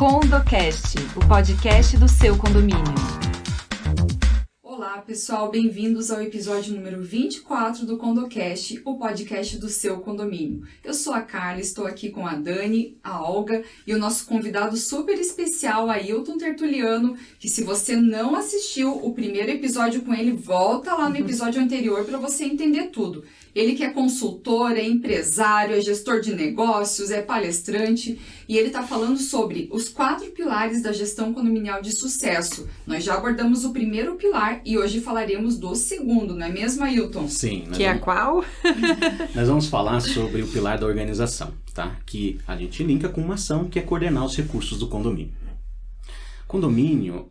CondoCast, o podcast do seu condomínio. Olá pessoal, bem-vindos ao episódio número 24 do CondoCast, o podcast do seu condomínio. Eu sou a Carla, estou aqui com a Dani, a Olga e o nosso convidado super especial, Ailton Tertuliano, que se você não assistiu o primeiro episódio com ele, volta lá no episódio anterior para você entender tudo. Ele que é consultor, é empresário, é gestor de negócios, é palestrante e ele está falando sobre os 4 pilares da gestão condominial de sucesso. Nós já abordamos o primeiro pilar e hoje falaremos do segundo, não é mesmo, Ailton? Sim. Que é qual? Nós vamos falar sobre o pilar da organização, tá? Que a gente linka com uma ação que é coordenar os recursos do condomínio. Condomínio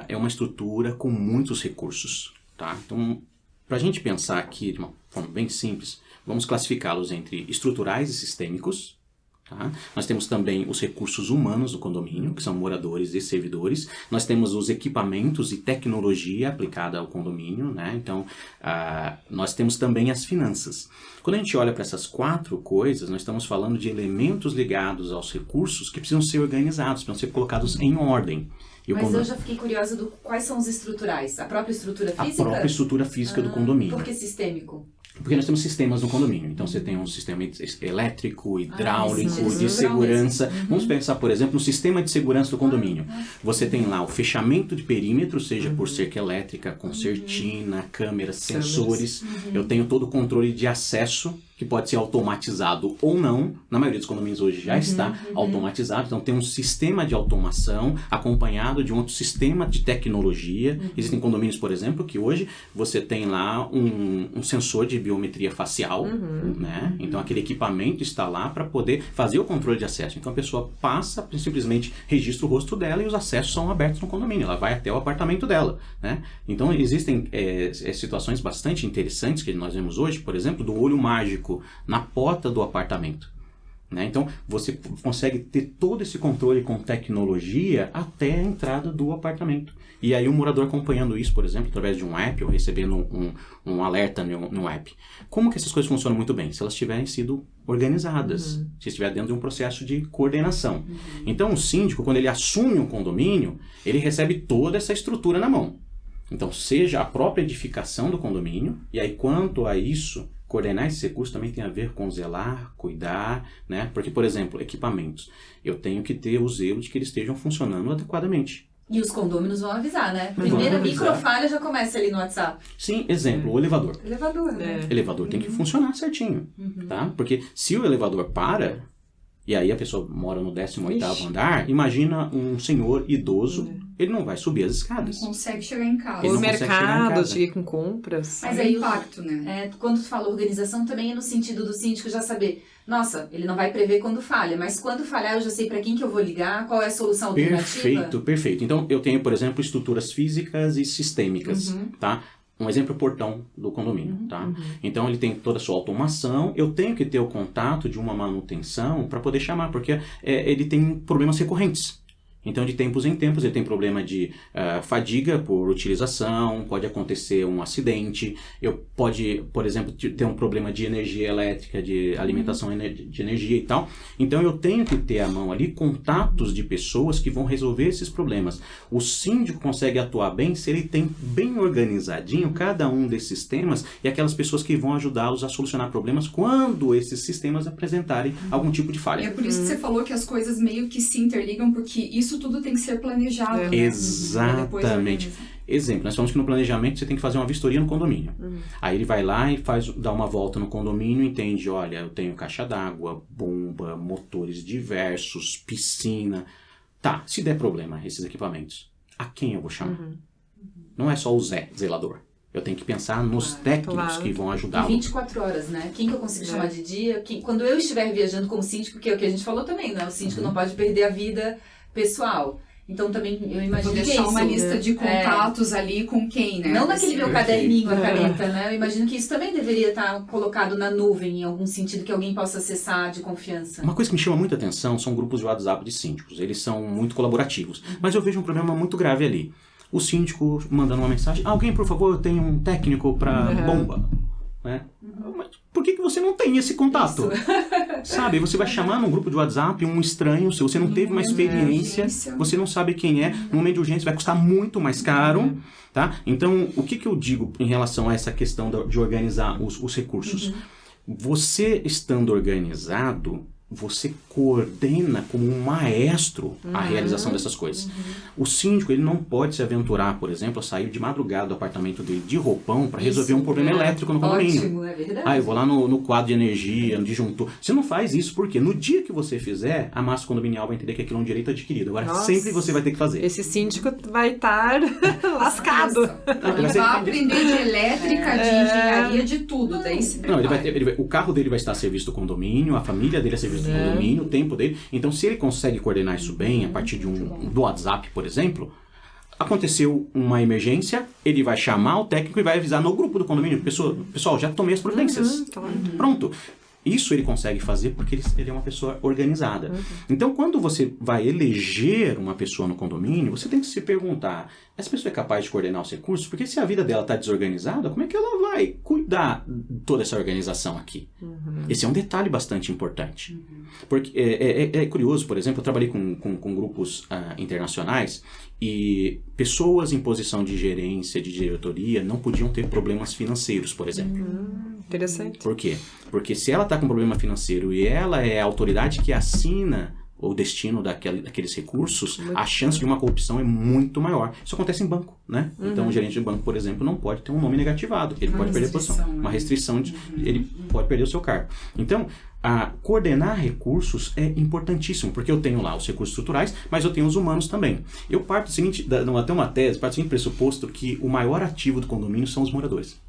é uma estrutura com muitos recursos, tá? Então, para a gente pensar aqui de uma forma bem simples, vamos classificá-los entre estruturais e sistêmicos. Tá? Nós temos também os recursos humanos do condomínio, que são moradores e servidores. Nós temos os equipamentos e tecnologia aplicada ao condomínio, né? Então, nós temos também as finanças. Quando a gente olha para essas 4 coisas, nós estamos falando de elementos ligados aos recursos que precisam ser organizados, precisam ser colocados em ordem. Mas eu já fiquei curiosa do quais são os estruturais. A própria estrutura física? A própria estrutura física do condomínio. Por que sistêmico? Porque nós temos sistemas no condomínio. Então, você tem um sistema elétrico, hidráulico, de segurança. Vamos pensar, por exemplo, no sistema de segurança do condomínio. Você tem lá o fechamento de perímetro, seja por cerca elétrica, concertina, câmeras, sensores. Eu tenho todo o controle de acesso, que pode ser automatizado ou não. Na maioria dos condomínios hoje já está automatizado. Então, tem um sistema de automação acompanhado de um outro sistema de tecnologia. Existem condomínios, por exemplo, que hoje você tem lá um sensor de biometria facial, né? Então, aquele equipamento está lá para poder fazer o controle de acesso. Então, a pessoa passa, simplesmente registra o rosto dela e os acessos são abertos no condomínio. Ela vai até o apartamento dela, né? Então, existem situações bastante interessantes que nós vemos hoje, por exemplo, do olho mágico na porta do apartamento, né? Então você consegue ter todo esse controle com tecnologia até a entrada do apartamento. E aí o morador acompanhando isso, por exemplo, através de um app ou recebendo um alerta no app. Como que essas coisas funcionam muito bem? Se elas tiverem sido organizadas, se estiver dentro de um processo de coordenação. Então o síndico, quando ele assume um condomínio, ele recebe toda essa estrutura na mão. Então seja a própria edificação do condomínio, e aí quanto a isso, coordenar esse recurso também tem a ver com zelar, cuidar, né? Porque, por exemplo, equipamentos. Eu tenho que ter o zelo de que eles estejam funcionando adequadamente. E os condôminos vão avisar, né? Primeira microfalha já começa ali no WhatsApp. Sim, exemplo, o elevador. Elevador, né? Elevador tem que funcionar certinho, tá? Porque se o elevador para, e aí a pessoa mora no 18º andar, imagina um senhor idoso, ele não vai subir as escadas. Não consegue chegar em casa. O mercado, cheguei com compras. Mas aí o impacto, né? Quando tu fala organização, também é no sentido do síndico já saber, nossa, ele não vai prever quando falha, mas quando falhar eu já sei para quem que eu vou ligar, qual é a solução alternativa. Perfeito. Então eu tenho, por exemplo, estruturas físicas e sistêmicas, tá? Um exemplo é o portão do condomínio, tá? Então ele tem toda a sua automação, eu tenho que ter o contato de uma manutenção para poder chamar, porque ele tem problemas recorrentes. Então, de tempos em tempos, ele tem problema de fadiga por utilização, pode acontecer um acidente, pode, por exemplo, ter um problema de energia elétrica, de alimentação de energia e tal. Então, eu tenho que ter à mão ali contatos de pessoas que vão resolver esses problemas. O síndico consegue atuar bem se ele tem bem organizadinho cada um desses sistemas e aquelas pessoas que vão ajudá-los a solucionar problemas quando esses sistemas apresentarem algum tipo de falha. E é por isso que você falou que as coisas meio que se interligam, porque isso tudo tem que ser planejado, né? Exatamente. Exemplo, nós falamos que no planejamento você tem que fazer uma vistoria no condomínio. Aí ele vai lá e dá uma volta no condomínio e entende, olha, eu tenho caixa d'água, bomba, motores diversos, piscina. Tá, se der problema esses equipamentos, a quem eu vou chamar? Não é só o zelador. Eu tenho que pensar nos técnicos que vão ajudá-lo. 24 horas, né? Quem que eu consigo chamar de dia? Quando eu estiver viajando como síndico, que é o que a gente falou também, né? O síndico não pode perder a vida pessoal. Então também eu imagino que deixar isso, uma lista de contatos ali com quem, né? Não naquele meu caderninho, a caneta, né? Eu imagino que isso também deveria estar colocado na nuvem, em algum sentido que alguém possa acessar de confiança. Uma coisa que me chama muita atenção são grupos de WhatsApp de síndicos. Eles são muito colaborativos. Mas eu vejo um problema muito grave ali. O síndico mandando uma mensagem, alguém, por favor, eu tenho um técnico para bomba. Né? Mas por que você não tem esse contato? Sabe? Você vai chamar num grupo de WhatsApp um estranho, se você não teve uma experiência, você não sabe quem é, no momento de urgência vai custar muito mais caro, tá? Então, o que eu digo em relação a essa questão de organizar os recursos? Você estando organizado, você coordena como um maestro a realização dessas coisas. O síndico, ele não pode se aventurar, por exemplo, a sair de madrugada do apartamento dele de roupão para resolver um problema elétrico no condomínio. Ótimo, é verdade. Eu vou lá no quadro de energia, no disjuntor. Você não faz isso, porque no dia que você fizer, a massa condominial vai entender que aquilo é um direito adquirido. Agora, sempre você vai ter que fazer. Esse síndico vai estar lascado. Ele vai aprender de elétrica, de engenharia, de tudo. Daí se Não, o carro dele vai estar a serviço do condomínio, a família dele a serviço do condomínio, o tempo dele. Então, se ele consegue coordenar isso bem, a partir do WhatsApp, por exemplo, aconteceu uma emergência, ele vai chamar o técnico e vai avisar no grupo do condomínio. Pessoal, já tomei as providências. Pronto. Isso ele consegue fazer porque ele é uma pessoa organizada. Então, quando você vai eleger uma pessoa no condomínio, você tem que se perguntar, essa pessoa é capaz de coordenar os recursos? Porque se a vida dela está desorganizada, como é que ela vai cuidar de toda essa organização aqui? Esse é um detalhe bastante importante. Porque é curioso, por exemplo, eu trabalhei com grupos internacionais e pessoas em posição de gerência, de diretoria, não podiam ter problemas financeiros, por exemplo. Interessante. Por quê? Porque se ela está com problema financeiro e ela é a autoridade que assina o destino daqueles recursos, a chance de uma corrupção é muito maior. Isso acontece em banco, né? Então, o gerente de banco, por exemplo, não pode ter um nome negativado. Ele pode perder a posição. Uma restrição, ele pode perder o seu cargo. Então, coordenar recursos é importantíssimo, porque eu tenho lá os recursos estruturais, mas eu tenho os humanos também. Eu parto do seguinte, até uma tese, parto do seguinte pressuposto que o maior ativo do condomínio são os moradores.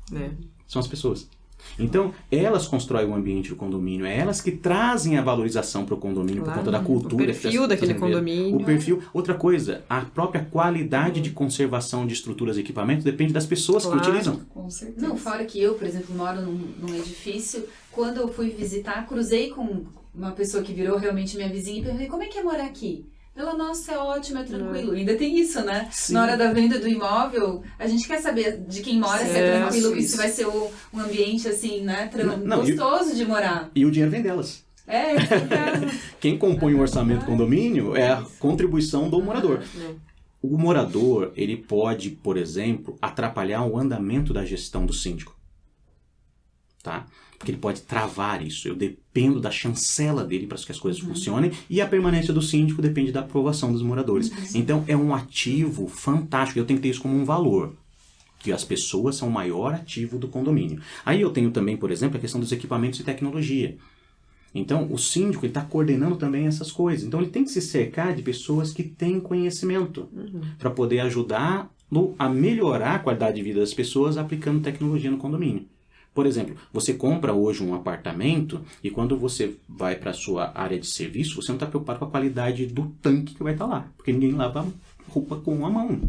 São as pessoas. Então, elas constroem o ambiente do condomínio, é elas que trazem a valorização para o condomínio por conta da cultura. O perfil daquele condomínio. O perfil. Outra coisa, a própria qualidade de conservação de estruturas e equipamentos depende das pessoas que utilizam. Com certeza. Não, fora que eu, por exemplo, moro num edifício, quando eu fui visitar, cruzei com uma pessoa que virou realmente minha vizinha e perguntei, como é que é morar aqui? Ela, nossa, é ótimo, é tranquilo. Ainda tem isso, né? Sim. Na hora da venda do imóvel, a gente quer saber de quem mora, se é tranquilo, se vai ser um ambiente assim, né? Gostoso de morar. E o dinheiro vem delas. Quem compõe o orçamento do condomínio é a contribuição do morador. O morador, ele pode, por exemplo, atrapalhar o andamento da gestão do síndico. Tá? Porque ele pode travar isso. Eu dependo da chancela dele para que as coisas funcionem e a permanência do síndico depende da aprovação dos moradores. Então, é um ativo fantástico. Eu tenho que ter isso como um valor. Que as pessoas são o maior ativo do condomínio. Aí eu tenho também, por exemplo, a questão dos equipamentos e tecnologia. Então, o síndico está coordenando também essas coisas. Então, ele tem que se cercar de pessoas que têm conhecimento para poder ajudar a melhorar a qualidade de vida das pessoas aplicando tecnologia no condomínio. Por exemplo, você compra hoje um apartamento e quando você vai para a sua área de serviço, você não está preocupado com a qualidade do tanque que vai estar lá, porque ninguém lava roupa com a mão.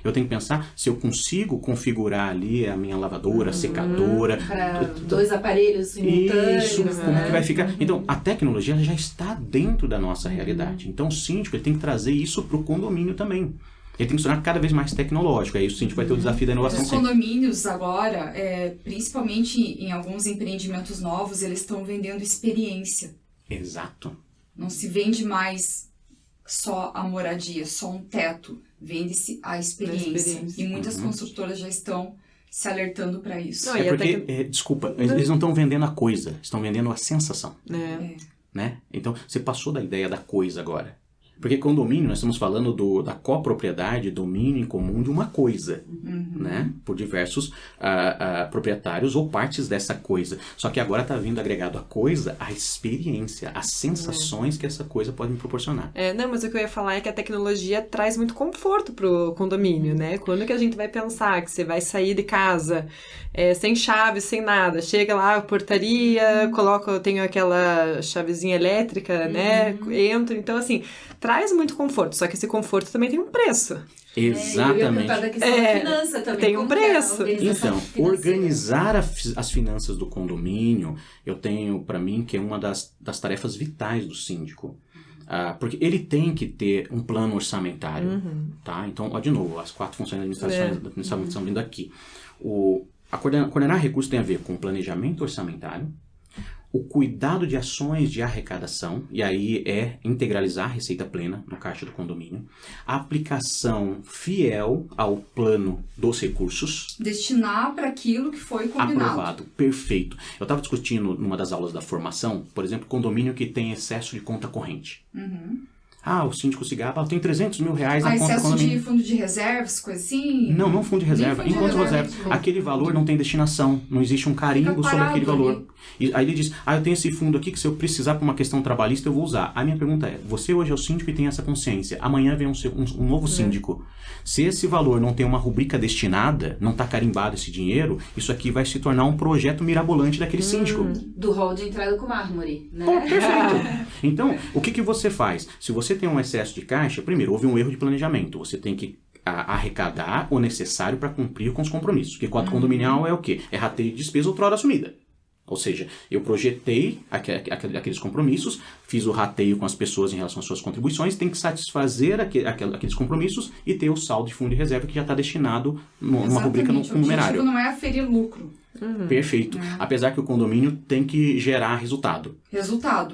Eu tenho que pensar se eu consigo configurar ali a minha lavadora, secadora. Para 2 aparelhos simultâneos. Isso, como é que vai ficar? Então, a tecnologia já está dentro da nossa realidade. Então, o síndico ele tem que trazer isso para o condomínio também. Ele tem que se tornar cada vez mais tecnológico. Aí o síndico vai ter o desafio da inovação. Os condomínios agora, principalmente em alguns empreendimentos novos, eles estão vendendo experiência. Exato. Não se vende mais só a moradia, só um teto. Vende-se a experiência. E muitas construtoras já estão se alertando para isso. Não, porque, desculpa, eles não estão vendendo a coisa, estão vendendo a sensação. Né? Então, você passou da ideia da coisa agora. Porque condomínio, nós estamos falando da copropriedade, domínio em comum de uma coisa, né? Por diversos proprietários ou partes dessa coisa. Só que agora está vindo agregado a coisa, a experiência, as sensações que essa coisa pode me proporcionar. Não, mas o que eu ia falar é que a tecnologia traz muito conforto pro condomínio, né? Quando que a gente vai pensar que você vai sair de casa sem chave, sem nada, chega lá, portaria, eu tenho aquela chavezinha elétrica, né? Entro, então assim, traz muito conforto, só que esse conforto também tem um preço. Exatamente. Da questão da finança também. Tem um preço. Então, organizar as finanças do condomínio, eu tenho para mim que é uma das tarefas vitais do síndico. Porque ele tem que ter um plano orçamentário. Tá? Então, de novo, as 4 funções da administração estão vindo aqui. Coordenar recursos tem a ver com planejamento orçamentário, o cuidado de ações de arrecadação, e aí é integralizar a receita plena no caixa do condomínio, a aplicação fiel ao plano dos recursos. Destinar para aquilo que foi combinado. Aprovado, perfeito. Eu estava discutindo numa das aulas da formação, por exemplo, condomínio que tem excesso de conta corrente. O síndico se gaba, eu tenho 300 mil reais na conta excesso condomínio. de fundo de reservas, coisa assim? Não fundo de reserva. fundo de Enquanto reserva, reserva, aquele valor não tem destinação, não existe um carimbo Fica sobre aquele parado valor. ali. E aí ele diz, eu tenho esse fundo aqui que se eu precisar para uma questão trabalhista eu vou usar. A minha pergunta é, você hoje é o síndico e tem essa consciência, amanhã vem um novo síndico. Se esse valor não tem uma rubrica destinada, não está carimbado esse dinheiro, isso aqui vai se tornar um projeto mirabolante daquele síndico. Do hall de entrada com mármore, né? Pô, perfeito. Então, o que você faz? Se você tem um excesso de caixa, primeiro, houve um erro de planejamento. Você tem que arrecadar o necessário para cumprir com os compromissos. Porque cota condominial é o quê? É rateio de despesa outrora assumida. Ou seja, eu projetei aqueles compromissos, fiz o rateio com as pessoas em relação às suas contribuições, tem que satisfazer aqueles compromissos e ter o saldo de fundo de reserva que já está destinado numa rubrica no numerário. O objetivo não é aferir lucro. Perfeito. Apesar que o condomínio tem que gerar resultado.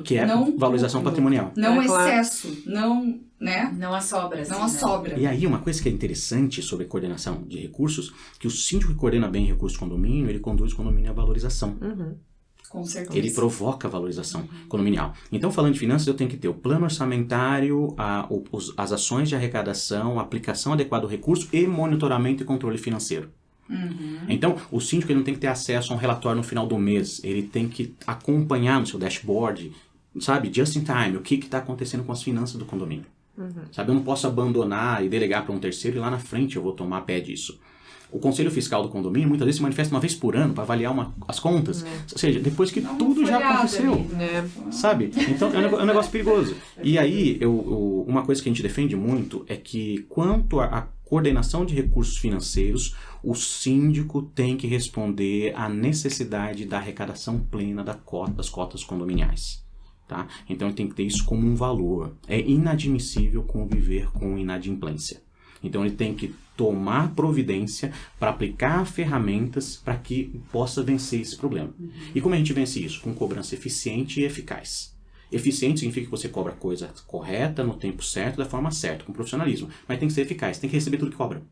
Que é não valorização patrimonial. Não claro. excesso, não, né? Não a sobra. Não a sobra. E aí, uma coisa que é interessante sobre a coordenação de recursos, que o síndico que coordena bem recursos de condomínio, ele conduz o condomínio à valorização. Com certeza. Ele provoca a valorização condominial. Então, falando de finanças, eu tenho que ter o plano orçamentário, as ações de arrecadação, a aplicação adequada do recurso e monitoramento e controle financeiro. Então, o síndico ele não tem que ter acesso a um relatório no final do mês. Ele tem que acompanhar no seu dashboard, sabe, just in time, o que está acontecendo com as finanças do condomínio. Sabe, eu não posso abandonar e delegar para um terceiro e lá na frente eu vou tomar pé disso. O Conselho Fiscal do condomínio muitas vezes se manifesta uma vez por ano para avaliar as contas. Ou seja, depois que tudo já aconteceu. Sabe? Então é um negócio perigoso. E aí, uma coisa que a gente defende muito é que quanto à coordenação de recursos financeiros, o síndico tem que responder à necessidade da arrecadação plena das cotas condominiais. Tá? Então ele tem que ter isso como um valor. É inadmissível conviver com inadimplência. Então ele tem que tomar providência para aplicar ferramentas para que possa vencer esse problema. E como a gente vence isso? Com cobrança eficiente e eficaz. Eficiente significa que você cobra a coisa correta, no tempo certo, da forma certa, com profissionalismo. Mas tem que ser eficaz, tem que receber tudo que cobra.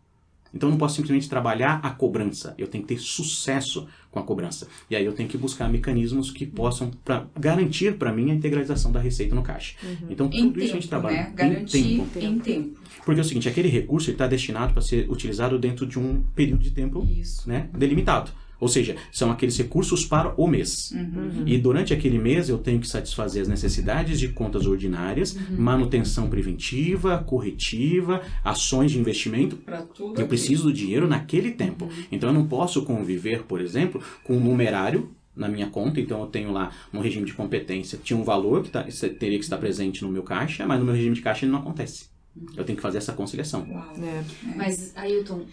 Então eu não posso simplesmente trabalhar a cobrança, eu tenho que ter sucesso com a cobrança. E aí eu tenho que buscar mecanismos que possam garantir para mim a integralização da receita no caixa. Então tudo isso a gente trabalha, né? Garantir em tempo. Porque é o seguinte, aquele recurso está destinado para ser utilizado dentro de um período de tempo, né, delimitado. Ou seja, são aqueles recursos para o mês. E durante aquele mês eu tenho que satisfazer as necessidades de contas ordinárias, manutenção preventiva, corretiva, ações de investimento. Eu preciso do dinheiro naquele tempo. Então eu não posso conviver, por exemplo, com um numerário na minha conta. Então eu tenho lá no regime de competência, tinha um valor que teria que estar presente no meu caixa, mas no meu regime de caixa ele não acontece. Eu tenho que fazer essa conciliação. Mas, Ailton,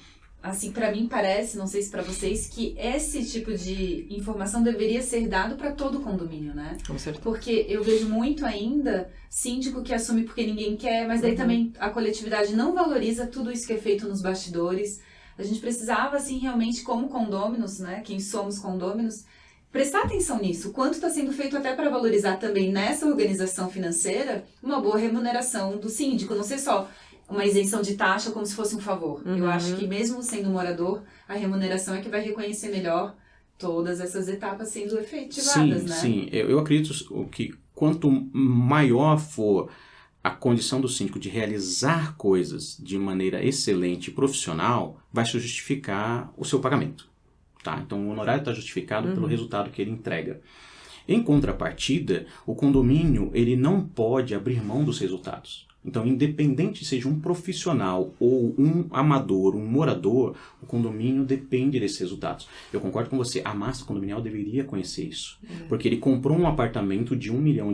assim, para mim parece, não sei se para vocês, que esse tipo de informação deveria ser dado para todo condomínio, né? Com certeza. Porque eu vejo muito ainda síndico que assume porque ninguém quer, mas daí também a coletividade não valoriza tudo isso que é feito nos bastidores. A gente precisava, assim, realmente, como condôminos, né? Quem somos condôminos, prestar atenção nisso. Quanto está sendo feito até para valorizar também nessa organização financeira uma boa remuneração do síndico. Não ser só uma isenção de taxa como se fosse um favor. Eu acho que mesmo sendo morador, a remuneração é que vai reconhecer melhor todas essas etapas sendo efetivadas, né? Sim. Eu acredito que quanto maior for a condição do síndico de realizar coisas de maneira excelente e profissional, vai se justificar o seu pagamento. Tá? Então o honorário está justificado pelo resultado que ele entrega. Em contrapartida, o condomínio ele não pode abrir mão dos resultados. Então, independente seja um profissional ou um amador, um morador, o condomínio depende desses resultados. Eu concordo com você, a massa condominial deveria conhecer isso. Porque ele comprou um apartamento de R$1 milhão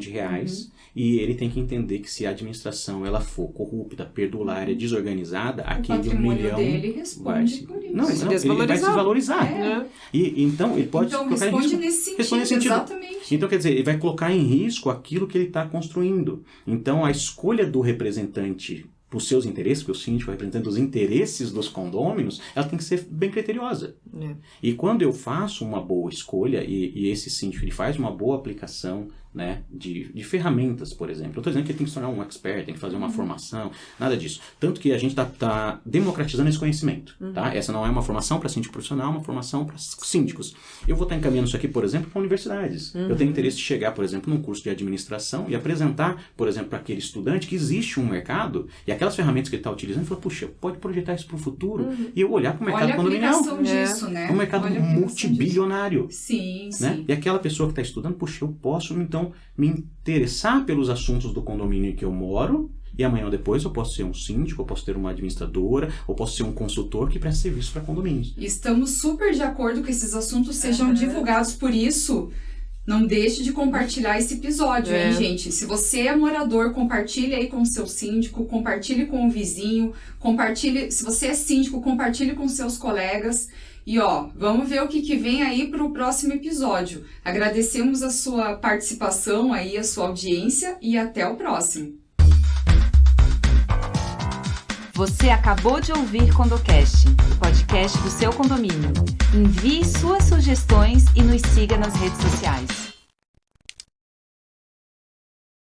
e ele tem que entender que se a administração ela for corrupta, perdulária, desorganizada, aquele R$1 milhão dele responde por isso. Não, ele vai se desvalorizar. E então ele pode colocar em risco. Responde nesse sentido. Exatamente. Então, quer dizer, ele vai colocar em risco aquilo que ele está construindo. Então, a escolha do representante para os seus interesses, porque o síndico representa os interesses dos condôminos, ela tem que ser bem criteriosa. E quando eu faço uma boa escolha, e esse síndico ele faz uma boa aplicação, né, de ferramentas, por exemplo. Eu estou dizendo que ele tem que se tornar um expert, tem que fazer uma formação, nada disso. Tanto que a gente tá democratizando esse conhecimento. Tá? Essa não é uma formação para síndico profissional, é uma formação para síndicos. Eu vou estar encaminhando isso aqui, por exemplo, para universidades. Eu tenho interesse de chegar, por exemplo, num curso de administração e apresentar, por exemplo, para aquele estudante que existe um mercado e aquelas ferramentas que ele está utilizando, e falar, puxa, pode projetar isso para o futuro. E eu olhar para o mercado condominial. Olha a aplicação disso, né? É um mercado multibilionário. Sim, né? sim. E aquela pessoa que está estudando, puxa, eu posso, então, me interessar pelos assuntos do condomínio em que eu moro, e amanhã ou depois eu posso ser um síndico, eu posso ter uma administradora, ou posso ser um consultor que presta serviço para condomínios. Estamos super de acordo que esses assuntos sejam divulgados, por isso, não deixe de compartilhar esse episódio, hein, gente? Se você é morador, compartilhe aí com o seu síndico, compartilhe com o vizinho, compartilhe, se você é síndico, compartilhe com seus colegas. E vamos ver o que vem aí para o próximo episódio. Agradecemos a sua participação aí, a sua audiência e até o próximo. Você acabou de ouvir CondoCast, o podcast do seu condomínio. Envie suas sugestões e nos siga nas redes sociais.